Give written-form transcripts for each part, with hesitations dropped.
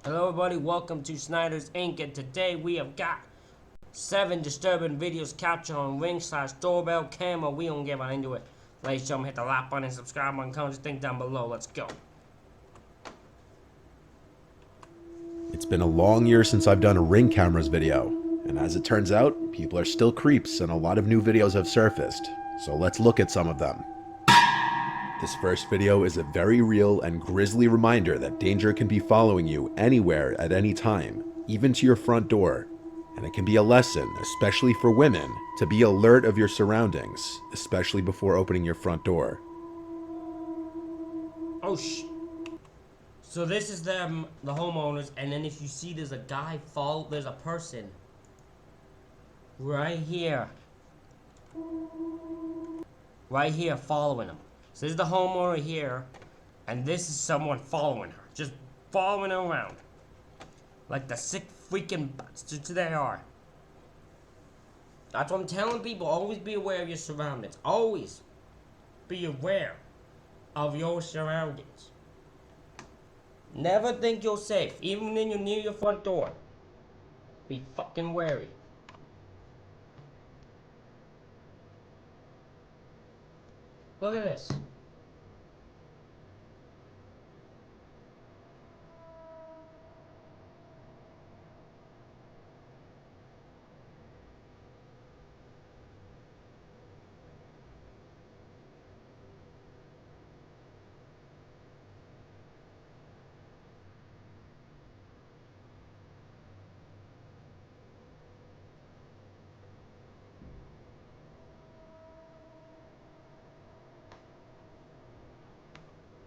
Hello everybody, welcome to Snyder's Inc. And today we have got 7 disturbing videos captured on Ring/Doorbell camera. We don't get right into it. Ladies and gentlemen, hit the like button, subscribe button, comment your thing down below. Let's go. It's been a long year since I've done a Ring cameras video, and as it turns out, people are still creeps and a lot of new videos have surfaced, so let's look at some of them. This first video is a very real and grisly reminder that danger can be following you anywhere at any time, even to your front door. And it can be a lesson, especially for women, to be alert of your surroundings, especially before opening your front door. Oh So this is them, the homeowners, and then if you see there's a guy there's a person right here following him. So this is the homeowner here, and this is someone following her, just following her around, like the sick freaking bastards they are. That's what I'm telling people. Always be aware of your surroundings. Always be aware of your surroundings. Never think you're safe, even when you're near your front door. Be fucking wary. Look at this.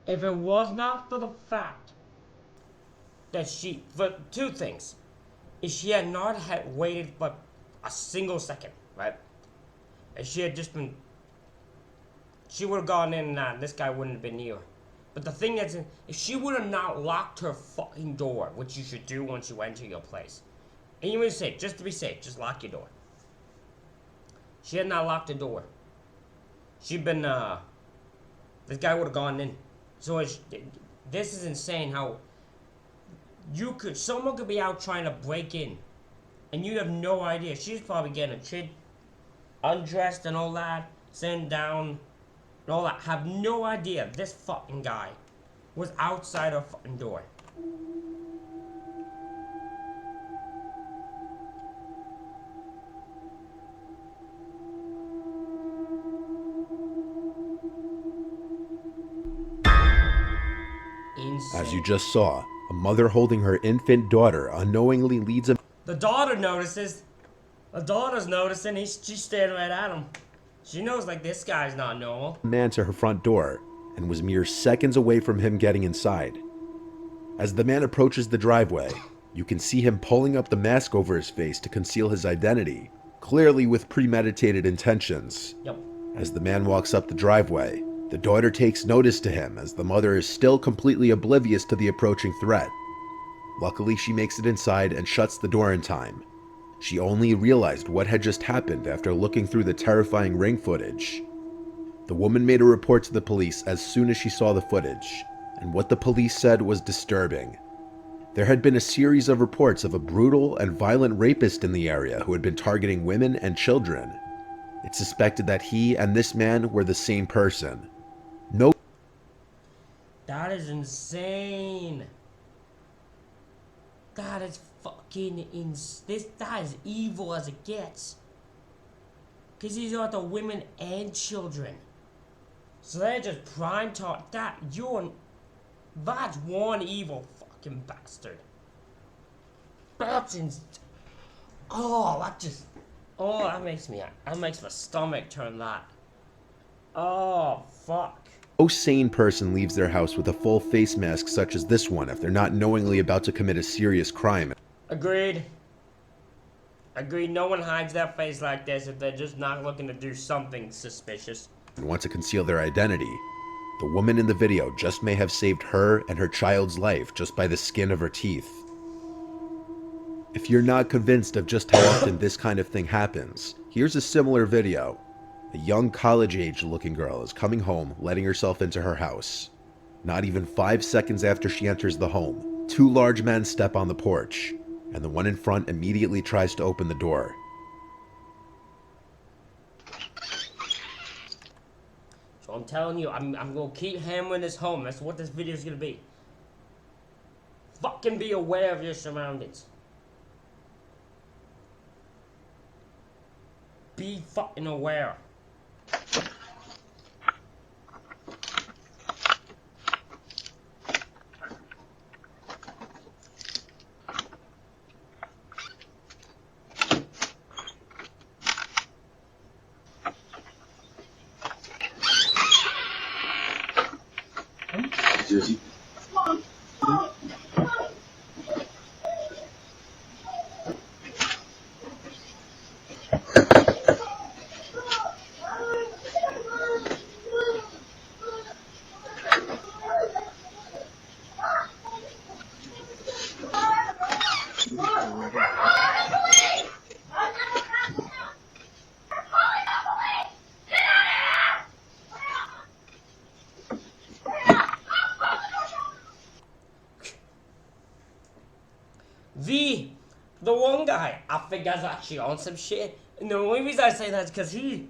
If it was not for the fact that for two things, if she had not had waited for a single second, right? And she had just been, she would have gone in and this guy wouldn't have been near her. But the thing is, if she would have not locked her fucking door, which you should do once you enter your place, and you would say, just to be safe, just lock your door. She had not locked the door. She'd been, this guy would have gone in. So this is insane how someone could be out trying to break in and you'd have no idea. She's probably getting a kid undressed and all that, sitting down and all that. Have no idea this fucking guy was outside her fucking door. Insane. As you just saw, a mother holding her infant daughter unknowingly leads a The daughter notices. The daughter's noticing. She's staring right at him. She knows, like, this guy's not normal. man to her front door and was mere seconds away from him getting inside. As the man approaches the driveway, you can see him pulling up the mask over his face to conceal his identity, clearly with premeditated intentions. Yep. As the man walks up the driveway, the daughter takes notice to him as the mother is still completely oblivious to the approaching threat. Luckily, she makes it inside and shuts the door in time. She only realized what had just happened after looking through the terrifying Ring footage. The woman made a report to the police as soon as she saw the footage, and what the police said was disturbing. There had been a series of reports of a brutal and violent rapist in the area who had been targeting women and children. It's suspected that he and this man were the same person. No. That is insane. That is fucking that is evil as it gets. Cause these are the women and children. So they're just prime time. That's one evil fucking bastard. That makes my stomach turn that. Oh, fuck. No sane person leaves their house with a full face mask such as this one if they're not knowingly about to commit a serious crime. Agreed. No one hides their face like this if they're just not looking to do something suspicious. And want to conceal their identity. The woman in the video just may have saved her and her child's life just by the skin of her teeth. If you're not convinced of just how often this kind of thing happens, here's a similar video. A young college-age looking girl is coming home, letting herself into her house. Not even 5 seconds after she enters the home, Two large men step on the porch, and the one in front immediately tries to open the door. So I'm telling you, I'm gonna keep hammering this home. That's what this video is gonna be. Fucking be aware of your surroundings. Be fucking aware. Susie. The one guy, I think is actually on some shit. And the only reason I say that is because he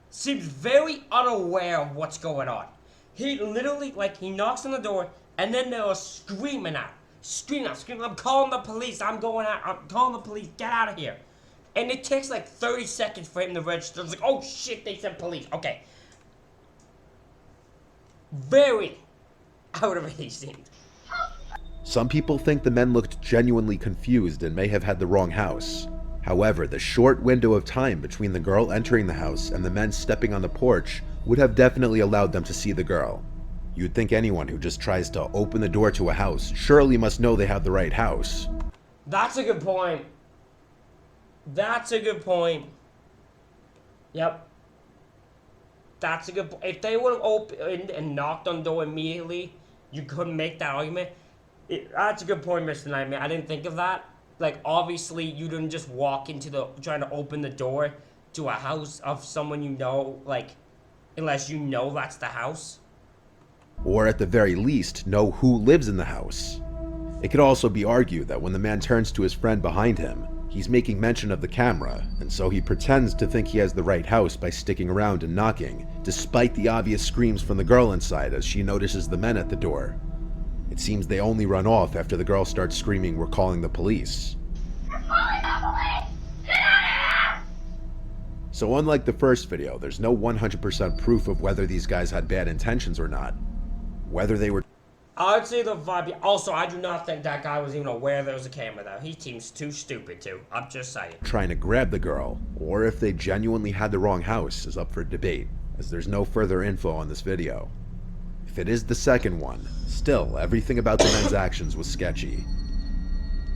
seems very unaware of what's going on. He literally, like, he knocks on the door, and then they were screaming out. Screaming, I'm calling the police, I'm calling the police, get out of here. And it takes like 30 seconds for him to register. It's like, oh shit, they said police. Okay. Very out of instinct. Some people think the men looked genuinely confused and may have had the wrong house. However, the short window of time between the girl entering the house and the men stepping on the porch would have definitely allowed them to see the girl. You'd think anyone who just tries to open the door to a house surely must know they have the right house. That's a good point. That's a good point. Yep. That's a good point. If they would have opened and knocked on the door immediately, you couldn't make that argument. That's a good point, Mr. Nightmare. I didn't think of that. Like, obviously, you didn't just walk into trying to open the door to a house of someone you know, like, unless you know that's the house. Or at the very least, know who lives in the house. It could also be argued that when the man turns to his friend behind him, he's making mention of the camera, and so he pretends to think he has the right house by sticking around and knocking, despite the obvious screams from the girl inside as she notices the men at the door. It seems they only run off after the girl starts screaming, "We're calling the police." We're calling the police! Get out of here! So unlike the first video, there's no 100% proof of whether these guys had bad intentions or not. Whether they were I'd say the vibe. Also, I do not think that guy was even aware there was a camera though. He seems too stupid too. I'm just saying. trying to grab the girl, or if they genuinely had the wrong house is up for debate, as there's no further info on this video. If it is the second one, still, everything about the men's actions was sketchy.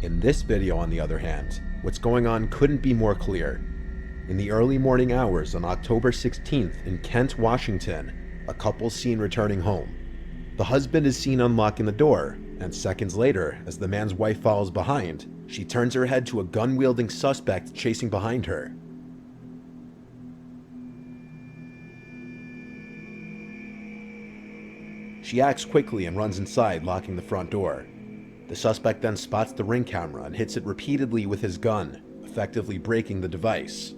In this video, on the other hand, what's going on couldn't be more clear. In the early morning hours on October 16th in Kent, Washington, a couple's seen returning home. The husband is seen unlocking the door, and seconds later, as the man's wife follows behind, she turns her head to a gun-wielding suspect chasing behind her. She acts quickly and runs inside, locking the front door. The suspect then spots the Ring camera and hits it repeatedly with his gun, effectively breaking the device.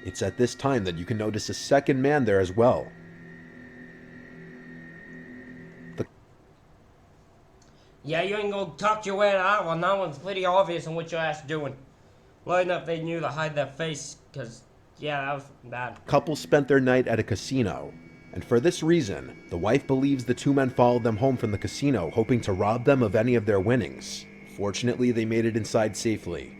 It's at this time that you can notice a second man there as well. Yeah, you ain't gonna talk your way out. Well, that one's pretty obvious on what your ass doing. Well enough they knew to hide their face, cause yeah, that was bad. Couple spent their night at a casino, and for this reason, the wife believes the two men followed them home from the casino, hoping to rob them of any of their winnings. Fortunately, they made it inside safely.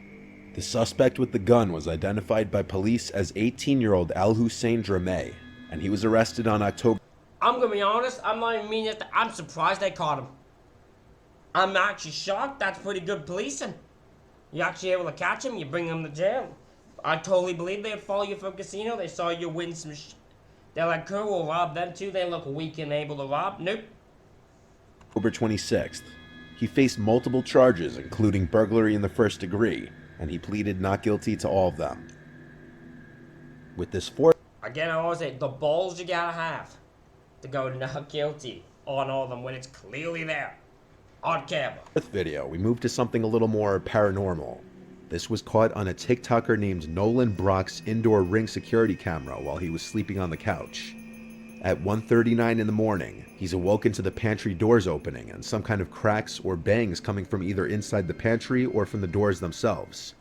The suspect with the gun was identified by police as 18-year-old Al-Hussein Drameh, and he was arrested on October. I'm gonna be honest, I'm not even meaning it. I'm surprised they caught him. I'm actually shocked. That's pretty good policing. You're actually able to catch him, you bring him to jail. I totally believe they'd follow you from a casino. They saw you win some They're like, cool, we'll rob them too. They look weak and able to rob. Nope. October 26th. He faced multiple charges, including burglary in the first degree, and he pleaded not guilty to all of them. With this fourth Again, I always say, the balls you gotta have to go not guilty on all of them when it's clearly there. On camera. video, we move to something a little more paranormal. This was caught on a TikToker named Nolan Brock's indoor Ring security camera while he was sleeping on the couch. At 1:39 in the morning, he's awoken to the pantry doors opening and some kind of cracks or bangs coming from either inside the pantry or from the doors themselves.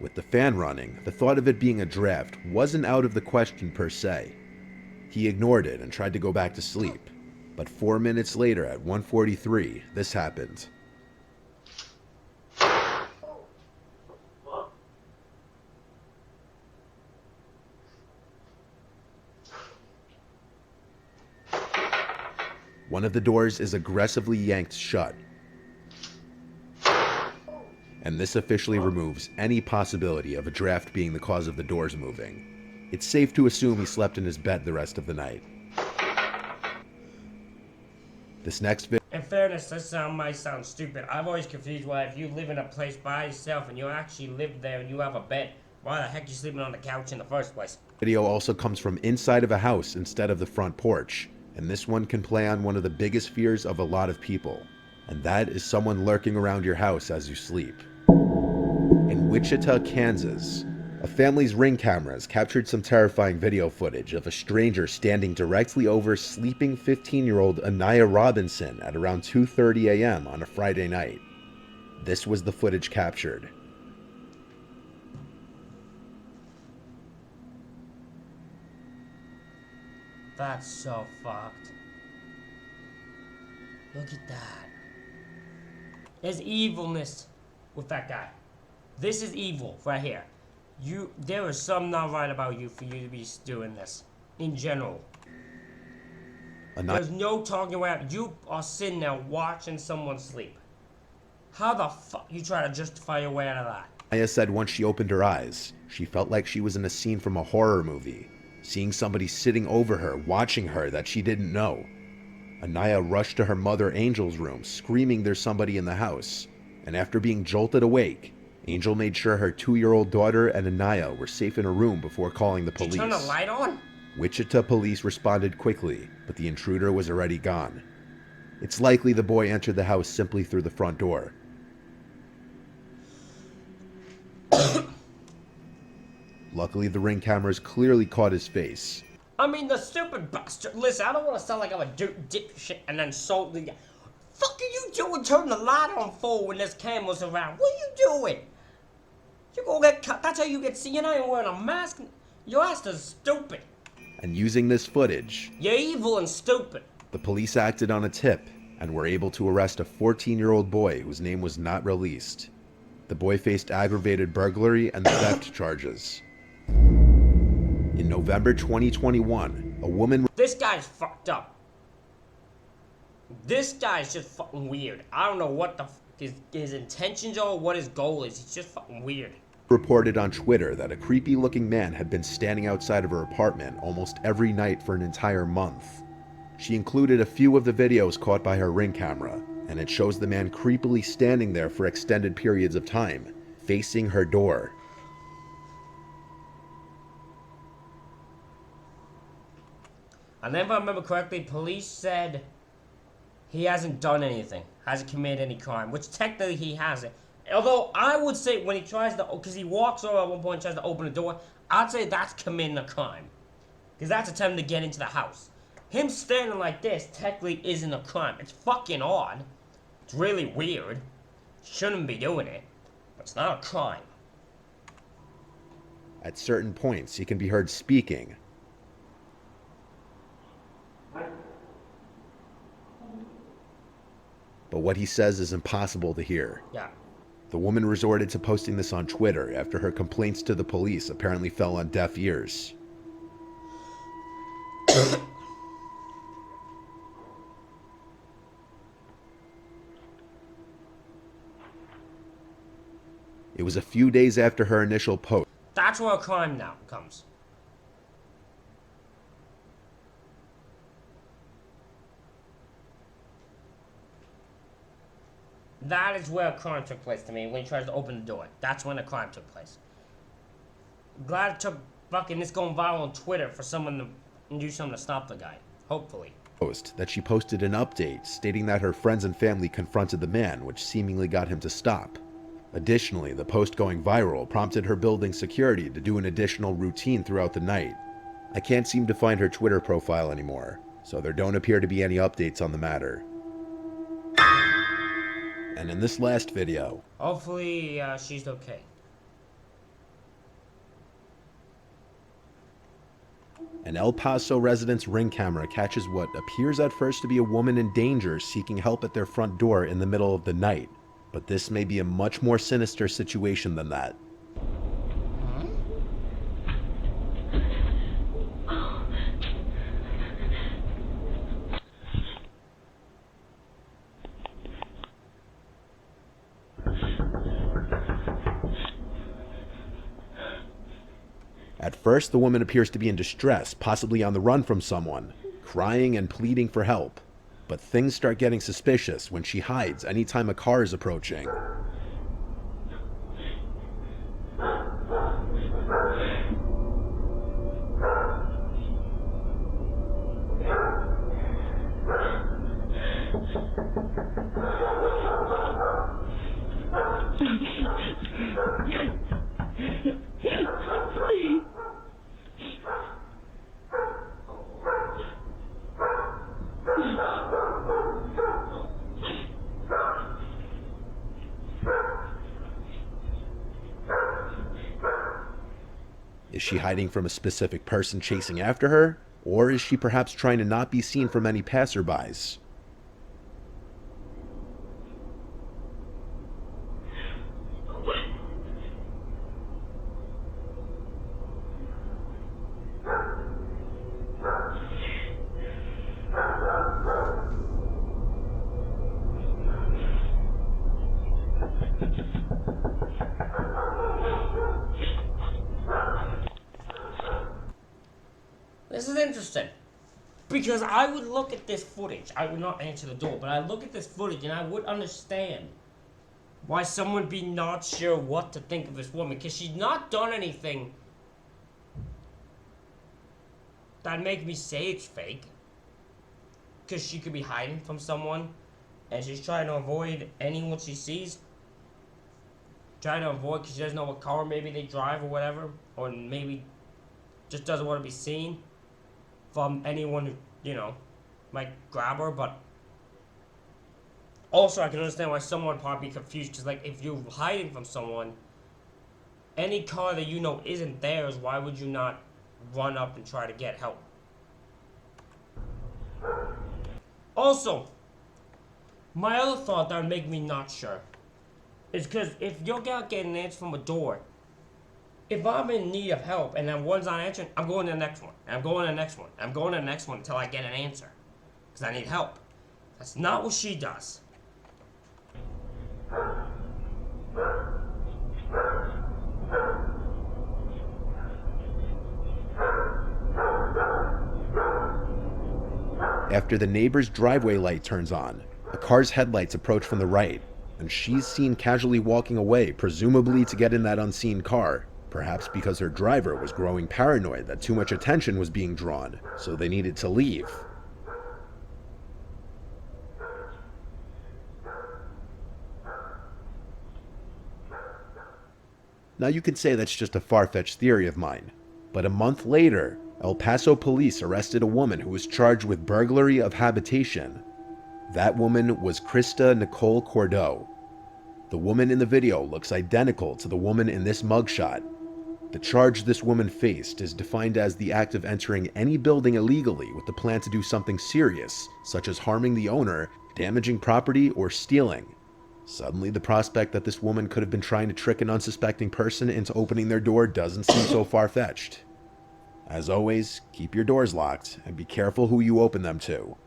With the fan running, the thought of it being a draft wasn't out of the question per se. He ignored it and tried to go back to sleep. But 4 minutes later at 1:43, this happened. One of the doors is aggressively yanked shut. And this officially removes any possibility of a draft being the cause of the doors moving. It's safe to assume he slept in his bed the rest of the night. This next video. In fairness, this might sound stupid. I've always confused why if you live in a place by yourself and you actually live there and you have a bed, why the heck are you sleeping on the couch in the first place? Video also comes from inside of a house instead of the front porch, and this one can play on one of the biggest fears of a lot of people, and that is someone lurking around your house as you sleep. In Wichita, Kansas, a family's Ring cameras captured some terrifying video footage of a stranger standing directly over sleeping 15-year-old Anaya Robinson at around 2:30 a.m. on a Friday night. This was the footage captured. That's so fucked. Look at that. There's evilness with that guy. This is evil right here. There is something not right about you for you to be doing this. In general. There's no talking around. You are sitting there watching someone sleep. How the fuck you try to justify your way out of that? Anaya said once she opened her eyes, she felt like she was in a scene from a horror movie, seeing somebody sitting over her, watching her that she didn't know. Anaya rushed to her mother Angel's room, screaming there's somebody in the house, and after being jolted awake, Angel made sure her 2-year-old daughter and Anaya were safe in a room before calling the police. Did you turn the light on? Wichita police responded quickly, but the intruder was already gone. It's likely the boy entered the house simply through the front door. Luckily, the Ring cameras clearly caught his face. I mean, the stupid bastard. Listen, I don't want to sound like I'm a dipshit and then sold the. Fuck are you doing turning the light on full when there's cameras around? What are you doing? You gonna get cut. That's how you get seen. You're not even wearing a mask. Your ass is stupid. And using this footage, you're evil and stupid. The police acted on a tip and were able to arrest a 14-year-old boy whose name was not released. The boy faced aggravated burglary and theft charges. In November 2021, a woman... This guy's fucked up. This guy's just fucking weird. I don't know what the his intentions are or what his goal is. He's just fucking weird. Reported on Twitter that a creepy-looking man had been standing outside of her apartment almost every night for an entire month. She included a few of the videos caught by her Ring camera, and it shows the man creepily standing there for extended periods of time, facing her door. And if I remember correctly, police said he hasn't done anything, hasn't committed any crime, which technically he hasn't. Although I would say when he tries to, because he walks over at one point and tries to open the door, I'd say that's committing a crime. Because that's attempting to get into the house. Him standing like this technically isn't a crime. It's fucking odd. It's really weird. Shouldn't be doing it. But it's not a crime. At certain points, he can be heard speaking. But what he says is impossible to hear. Yeah. The woman resorted to posting this on Twitter after her complaints to the police apparently fell on deaf ears. It was a few days after her initial post. That's where a crime now comes. that is where a crime took place to me, when he tries to open the door. That's when the crime took place. Glad it took fucking this going viral on Twitter for someone to do something to stop the guy. Hopefully. Post that she posted an update stating that her friends and family confronted the man, which seemingly got him to stop. Additionally, the post going viral prompted her building security to do an additional routine throughout the night. I can't seem to find her Twitter profile anymore, so there don't appear to be any updates on the matter. And in this last video, Hopefully, she's okay. an El Paso resident's Ring camera catches what appears at first to be a woman in danger seeking help at their front door in the middle of the night. But this may be a much more sinister situation than that. At first, the woman appears to be in distress, possibly on the run from someone, crying and pleading for help. But things start getting suspicious when she hides anytime a car is approaching. Is she hiding from a specific person chasing after her? Or is she perhaps trying to not be seen from any passerbys? This is interesting. Because I would look at this footage. I would not answer the door, but I look at this footage and I would understand why someone would be not sure what to think of this woman. Because she's not done anything that'd make me say it's fake. Because she could be hiding from someone and she's trying to avoid anyone she sees. Trying to avoid because she doesn't know what car maybe they drive or whatever. Or maybe just doesn't want to be seen from anyone who, you know, might grab her. But also I can understand why someone would probably be confused. Because, like, if you're hiding from someone, any car that you know isn't theirs, why would you not run up and try to get help? Also, my other thought that would make me not sure is because if you're getting an answer from a door, if I'm in need of help and then one's not answering, I'm going to the next one. And I'm going to the next one. I'm going to the next one until I get an answer. Because I need help. That's not what she does. After the neighbor's driveway light turns on, a car's headlights approach from the right, and she's seen casually walking away, presumably to get in that unseen car. Perhaps because her driver was growing paranoid that too much attention was being drawn, so they needed to leave. Now you could say that's just a far-fetched theory of mine, but a month later, El Paso police arrested a woman who was charged with burglary of habitation. That woman was Krista Nicole Cordeaux. The woman in the video looks identical to the woman in this mugshot. The charge this woman faced is defined as the act of entering any building illegally with the plan to do something serious, such as harming the owner, damaging property, or stealing. Suddenly, the prospect that this woman could have been trying to trick an unsuspecting person into opening their door doesn't seem so far-fetched. As always, keep your doors locked and be careful who you open them to.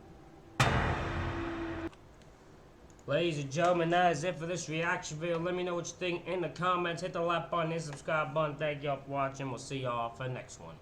Ladies and gentlemen, that is it for this reaction video. Let me know what you think in the comments. Hit the like button, hit the subscribe button. Thank y'all for watching. We'll see y'all for the next one.